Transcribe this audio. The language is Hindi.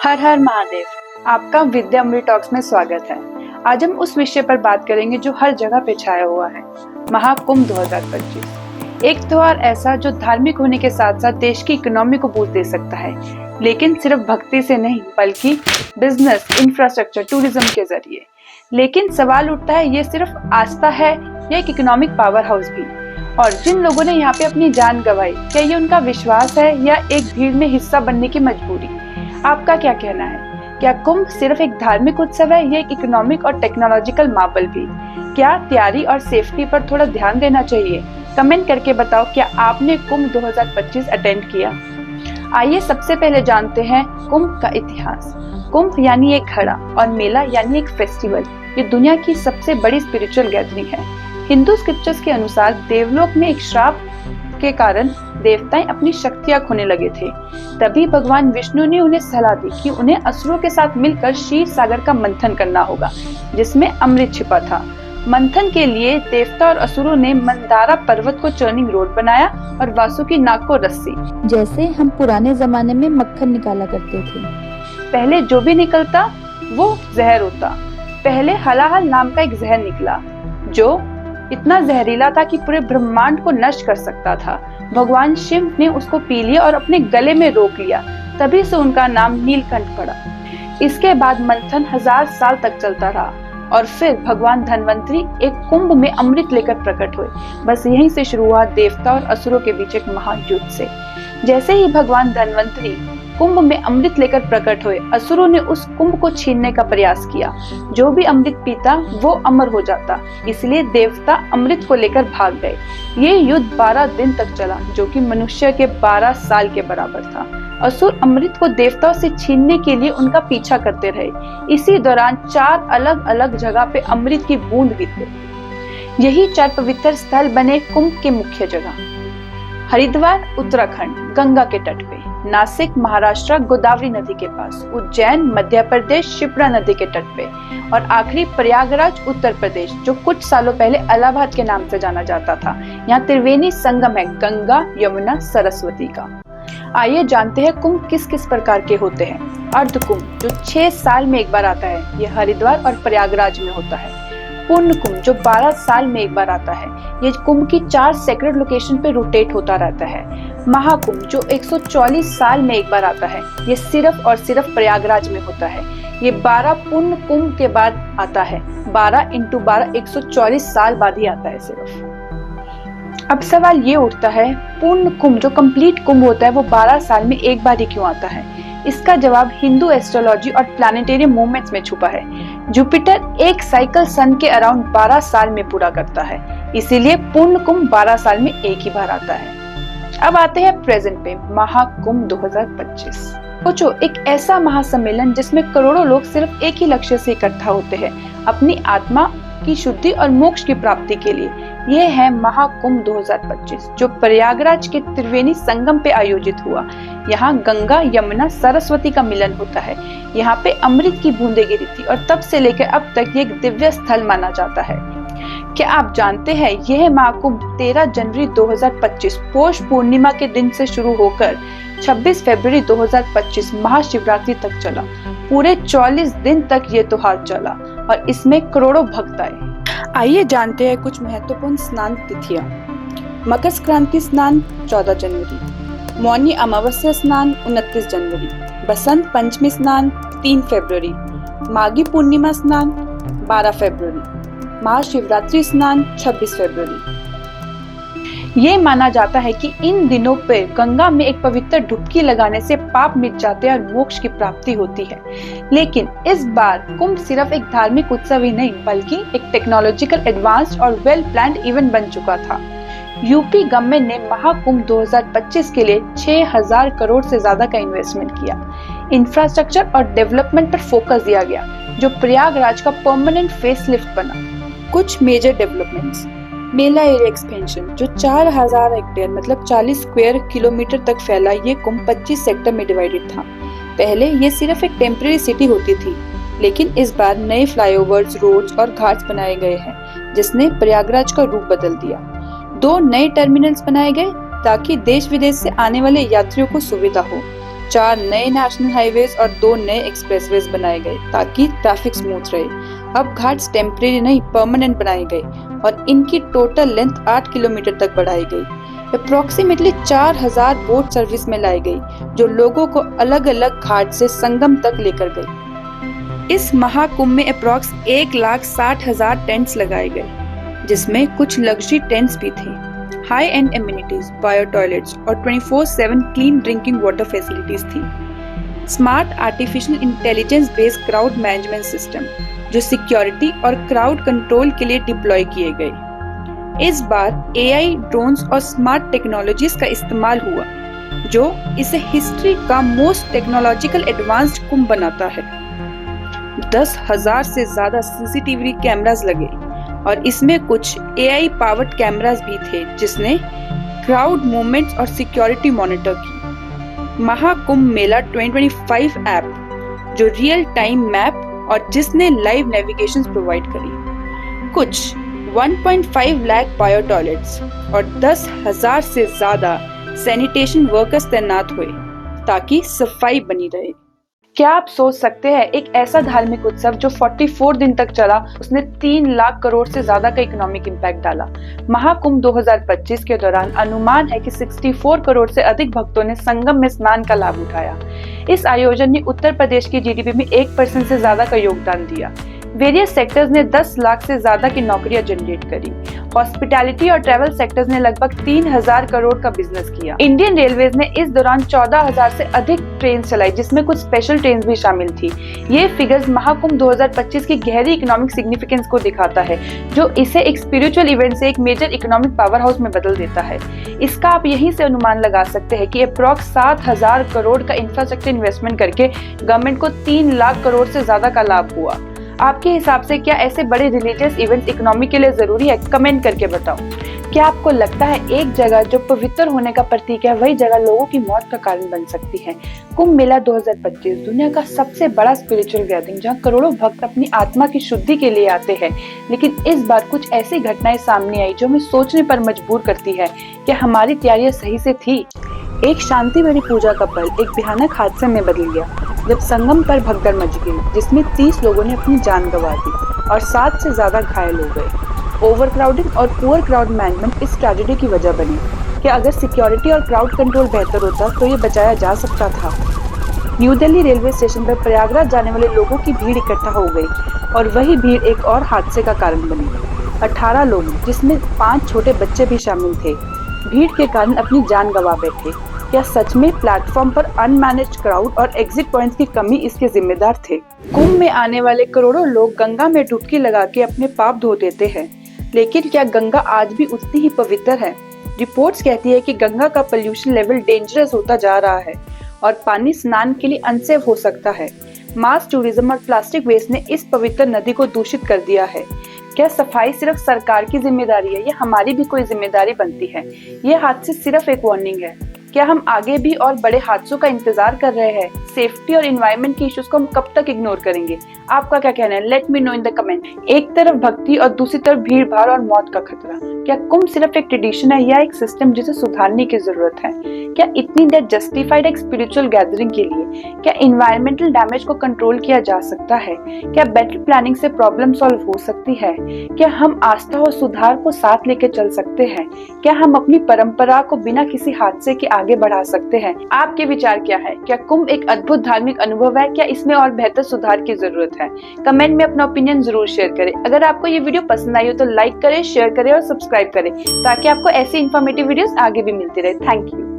हर हर महादेव। आपका विद्यामृत टॉक्स में स्वागत है। आज हम उस विषय पर बात करेंगे जो हर जगह पे छाया हुआ है, महाकुंभ 2025। एक त्योहार ऐसा जो धार्मिक होने के साथ साथ देश की इकोनॉमी को बूस्ट दे सकता है, लेकिन सिर्फ भक्ति से नहीं बल्कि बिजनेस, इंफ्रास्ट्रक्चर, टूरिज्म के जरिए। लेकिन सवाल उठता है, ये सिर्फ आस्था है या एक इकोनॉमिक पावर हाउस भी? और जिन लोगों ने यहाँ पे अपनी जान गंवाई, क्या ये उनका विश्वास है या एक भीड़ में हिस्सा बनने की मजबूरी? आपका क्या कहना है? क्या कुंभ सिर्फ एक धार्मिक उत्सव है या एक इकोनॉमिक और टेक्नोलॉजिकल मार्वल भी? क्या तैयारी और सेफ्टी पर थोड़ा ध्यान देना चाहिए? कमेंट करके बताओ, क्या आपने कुंभ 2025 अटेंड किया? आइए सबसे पहले जानते हैं कुंभ का इतिहास। कुंभ यानी एक घड़ा और मेला यानी एक फेस्टिवल। ये दुनिया की सबसे बड़ी स्पिरिचुअल गैदरिंग है। हिंदू स्क्रिप्चर्स के अनुसार देवलोक में एक श्राप के कारण देवताएं अपनी शक्तियां खोने लगे थे। तभी भगवान विष्णु ने उन्हें सलाह दी कि उन्हें असुरों के साथ मिलकर क्षीर सागर का मंथन करना होगा, जिसमें अमृत छिपा था। मंथन के लिए देवता और असुरों ने मंदारा पर्वत को चर्निंग रोड बनाया और वासुकी नाग को रस्सी, जैसे हम पुराने जमाने में मक्खन निकाला करते थे। पहले जो भी निकलता वो जहर होता। पहले हलाहल नाम का एक जहर निकला जो इतना जहरीला था कि पूरे ब्रह्मांड को नष्ट कर सकता था। भगवान शिव ने उसको पी लिया और अपने गले में रोक लिया। तभी से उनका नाम नीलकंठ पड़ा। इसके बाद मंथन 1000 साल तक चलता रहा और फिर भगवान धन्वंतरी एक कुंभ में अमृत लेकर प्रकट हुए। बस यहीं से शुरू हुआ देवता और असुरों के बीच एक महायुद्ध से। जैसे ही भगवान धन्वंतरी कुंभ में अमृत लेकर प्रकट हुए, असुरों ने उस कुंभ को छीनने का प्रयास किया। जो भी अमृत पीता वो अमर हो जाता, इसलिए देवता अमृत को लेकर भाग गए। ये युद्ध 12 दिन तक चला, जो कि मनुष्य के 12 साल के बराबर था। असुर अमृत को देवताओं से छीनने के लिए उनका पीछा करते रहे। इसी दौरान 4 अलग अलग जगह पे अमृत की बूंद गिरे। यही 4 पवित्र स्थल बने कुंभ के मुख्य जगह। हरिद्वार उत्तराखंड गंगा के तट पे, नासिक महाराष्ट्र गोदावरी नदी के पास, उज्जैन मध्य प्रदेश शिप्रा नदी के तट पे, और आखिरी प्रयागराज उत्तर प्रदेश, जो कुछ सालों पहले इलाहाबाद के नाम से जाना जाता था। यहाँ त्रिवेणी संगम है गंगा यमुना सरस्वती का। आइए जानते हैं कुंभ किस किस प्रकार के होते हैं। अर्ध कुंभ जो 6 साल में एक बार आता है, यह हरिद्वार और प्रयागराज में होता है। पूर्ण कुंभ जो 12 साल में एक बार आता है, ये कुंभ की 4 सेक्रेड लोकेशन पे रोटेट होता रहता है। महाकुंभ जो 144 साल में एक बार आता है, ये सिर्फ और सिर्फ प्रयागराज में होता है। ये 12 पूर्ण कुंभ के बाद आता है। 12 × 12 144 साल बाद ही आता है सिर्फ। अब सवाल ये उठता है, पूर्ण कुंभ जो कंप्लीट कुंभ होता है वो 12 साल में एक बार ही क्यों आता है? इसका जवाब हिंदू एस्ट्रोलॉजी और प्लैनेटरी मूवमेंट्स में छुपा है। जुपिटर एक साइकिल सन के अराउंड 12 साल में पूरा करता है, इसीलिए पूर्ण कुंभ 12 साल में एक ही बार आता है। अब आते हैं प्रेजेंट पे, महाकुंभ 2025। सोचो, एक ऐसा महासम्मेलन जिसमें करोड़ों लोग सिर्फ एक ही लक्ष्य से इकट्ठा होते हैं, अपनी आत्मा की शुद्धि और मोक्ष की प्राप्ति के लिए। यह है महाकुंभ 2025, जो प्रयागराज के त्रिवेणी संगम पे आयोजित हुआ। यहाँ गंगा यमुना सरस्वती का मिलन होता है। यहाँ पे अमृत की बूंदें गिरी थी और तब से लेकर अब तक ये एक दिव्य स्थल माना जाता है। क्या आप जानते हैं, यह महाकुंभ 13 जनवरी 2025 पौष पूर्णिमा के दिन से शुरू होकर 26 फरवरी 2025 महाशिवरात्रि तक चला। पूरे 44 दिन तक ये त्योहार चला और इसमें करोड़ों भक्त आए। आइए जानते हैं कुछ महत्वपूर्ण स्नान तिथियां। मकर संक्रांति स्नान 14 जनवरी, मौनी अमावस्या स्नान 29 जनवरी, बसंत पंचमी स्नान 3 फरवरी, माघी पूर्णिमा स्नान 12 फरवरी, महाशिवरात्रि स्नान 26 फरवरी। ये माना जाता है कि इन दिनों पे गंगा में एक पवित्र डुबकी लगाने से पाप मिट जाते हैं और मोक्ष की प्राप्ति होती है। लेकिन इस बार कुंभ सिर्फ एक धार्मिक उत्सव ही नहीं बल्कि एक टेक्नोलॉजिकल एडवांस्ड और वेल प्लान्ड इवेंट बन चुका था। यूपी गवर्नमेंट ने महाकुंभ 2025 के लिए 6000 करोड़ से ज्यादा का इन्वेस्टमेंट किया। इंफ्रास्ट्रक्चर और डेवलपमेंट पर फोकस दिया गया, जो प्रयागराज का परमानेंट फेसलिफ्ट बना। कुछ मेजर डेवलपमेंट्स: मेला एरिया एक्सपेंशन, जो 4000 हेक्टेयर मतलब 40 स्क्वायर किलोमीटर तक फैला ये कुंभ 25 सेक्टर में डिवाइडेड था। पहले ये सिर्फ एक टेम्परेरी सिटी होती थी, लेकिन इस बार नए फ्लाईओवर्स, रोड्स और घाट्स बनाए गए हैं, जिसने प्रयागराज का रूप बदल दिया। 2 नए टर्मिनल्स बनाए गए ताकि देश विदेश से आने वाले यात्रियों को सुविधा हो। 4 नए नेशनल हाईवेज और 2 नए एक्सप्रेसवेज बनाए गए ताकि ट्रैफिक स्मूथ रहे। अब घाट्स टेम्परेरी नहीं परमानेंट बनाए गए और इनकी टोटल लेंथ 8 किलोमीटर तक बढ़ाई गई। अप्रोक्सीमेटली 4000 बोट सर्विस में लाई गई जो लोगों को अलग अलग घाट से संगम तक लेकर गई। इस महाकुंभ में अप्रॉक्स 1,60,000 टेंट्स लगाए गए जिसमें कुछ लग्जरी टेंट्स भी थे। High and amenities, bio toilets और 24/7 क्लीन ड्रिंकिंग वाटर फैसिलिटीज थी। Smart artificial intelligence based crowd management system जो सिक्योरिटी और क्राउड कंट्रोल के लिए डिप्लॉय किए गए। इस बार एआई, ड्रोन्स और स्मार्ट टेक्नोलॉजीज का इस्तेमाल हुआ जो इसे हिस्ट्री का मोस्ट टेक्नोलॉजिकल एडवांस्ड कुंभ बनाता है। 10,000 से ज्यादा सीसीटीवी कैमरास लगे और इसमें कुछ एआई पावर्ड कैमरास भी थे जिसने क्राउड मूवमेंट्स और सिक्योरिटी मॉनिटर की। महाकुंभ मेला 2025 ऐप जो रियल टाइम मैप और जिसने लाइव नेविगेशन प्रोवाइड करी। कुछ 1.5 लाख बायो टॉयलेट्स और 10,000 से ज्यादा सैनिटेशन वर्कर्स तैनात हुए ताकि सफाई बनी रहे। क्या आप सोच सकते हैं एक ऐसा धार्मिक उत्सव जो 44 दिन तक चला उसने 3 लाख करोड़ से ज्यादा का इकोनॉमिक इम्पैक्ट डाला। महाकुंभ 2025 के दौरान अनुमान है कि 64 करोड़ से अधिक भक्तों ने संगम में स्नान का लाभ उठाया। इस आयोजन ने उत्तर प्रदेश की जीडीपी में 1% से ज्यादा का योगदान दिया। वेरियस सेक्टर्स ने 10 लाख से ज्यादा की नौकरियां जनरेट करी। हॉस्पिटैलिटी और ट्रैवल सेक्टर्स ने लगभग 3,000 करोड़ का बिजनेस किया। इंडियन रेलवेज ने इस दौरान 14,000 से अधिक ट्रेन चलाई जिसमें कुछ स्पेशल ट्रेन भी शामिल थी। ये फिगर्स महाकुंभ 2025 की गहरी इकोनॉमिक सिग्निफिकेंस को दिखाता है जो इसे एक स्पिरिचुअल इवेंट से एक मेजर इकोनॉमिक पावर हाउस में बदल देता है। इसका आप यहीं से अनुमान लगा सकते हैं कि अप्रॉक्स 7,000 करोड़ का इंफ्रास्ट्रक्चर इन्वेस्टमेंट करके गवर्नमेंट को 3 लाख करोड़ से ज्यादा का लाभ हुआ। आपके हिसाब से क्या ऐसे बड़े रिलीजियस इवेंट्स इकोनॉमी के लिए जरूरी है? कमेंट करके बताओ। क्या आपको लगता है एक जगह जो पवित्र होने का प्रतीक है वही जगह लोगों की मौत का कारण बन सकती है? कुंभ मेला 2025 दुनिया का सबसे बड़ा स्पिरिचुअल गैदरिंग जहां करोड़ों भक्त अपनी आत्मा की शुद्धि के लिए आते हैं, लेकिन इस बार कुछ ऐसी घटनाएं सामने आई जो हमें सोचने पर मजबूर करती है कि हमारी तैयारियां सही से थी। एक शांति भरी पूजा का पल एक भयानक हादसे में बदल गया जब संगम पर भगदड़ मच गई जिसमें 30 लोगों ने अपनी जान गंवा दी और 7 से ज्यादा घायल हो गए। ओवरक्राउडिंग और पुअर क्राउड मैनेजमेंट इस ट्रेजेडी की वजह बनी कि अगर सिक्योरिटी और क्राउड कंट्रोल बेहतर होता तो ये बचाया जा सकता था। न्यू दिल्ली रेलवे स्टेशन पर प्रयागराज जाने वाले लोगों की भीड़ इकट्ठा हो गई और वही भीड़ एक और हादसे का कारण बनी। 18 लोग जिसमें 5 छोटे बच्चे भी शामिल थे भीड़ के कारण अपनी जान गंवा बैठे। क्या सच में प्लेटफॉर्म पर अनमैनेज्ड क्राउड और एग्जिट पॉइंट्स की कमी इसके जिम्मेदार थे? कुंभ में आने वाले करोड़ों लोग गंगा में डुबकी लगा के अपने पाप धो देते हैं, लेकिन क्या गंगा आज भी उतनी ही पवित्र है? रिपोर्ट्स कहती है कि गंगा का पोल्यूशन लेवल डेंजरस होता जा रहा है और पानी स्नान के लिए अनसेफ हो सकता है। मास टूरिज्म और प्लास्टिक वेस्ट ने इस पवित्र नदी को दूषित कर दिया है। क्या सफाई सिर्फ सरकार की जिम्मेदारी है या हमारी भी कोई जिम्मेदारी बनती है? ये हादसे सिर्फ एक वार्निंग है। क्या हम आगे भी और बड़े हादसों का इंतजार कर रहे हैं? सेफ्टी और एनवायरनमेंट की इश्यूज को हम कब तक इग्नोर करेंगे? आपका क्या कहना है? Let me know in the comment. एक तरफ भक्ति और दूसरी तरफ भीड़ भाड़ और मौत का खतरा। क्या कुंभ सिर्फ एक ट्रेडिशन है या एक सिस्टम जिसे सुधारने की जरूरत है? क्या इतनी डेथ जस्टिफाइड एक स्पिरिचुअल गैदरिंग के लिए? क्या एनवायरमेंटल डैमेज को कंट्रोल किया जा सकता है? क्या बेटर प्लानिंग से प्रॉब्लम सॉल्व हो सकती है? क्या हम आस्था और सुधार को साथ लेकर चल सकते हैं? क्या हम अपनी परंपरा को बिना किसी हादसे के आगे बढ़ा सकते हैं? आपके विचार क्या है? क्या कुंभ एक अद्भुत धार्मिक अनुभव है? क्या इसमें और बेहतर सुधार की जरूरत है? कमेंट में अपना ओपिनियन जरूर शेयर करें। अगर आपको ये वीडियो पसंद आई हो तो लाइक करें, शेयर करें और सब्सक्राइब करें ताकि आपको ऐसी इंफॉर्मेटिव वीडियोस आगे भी मिलती रहे। Thank you.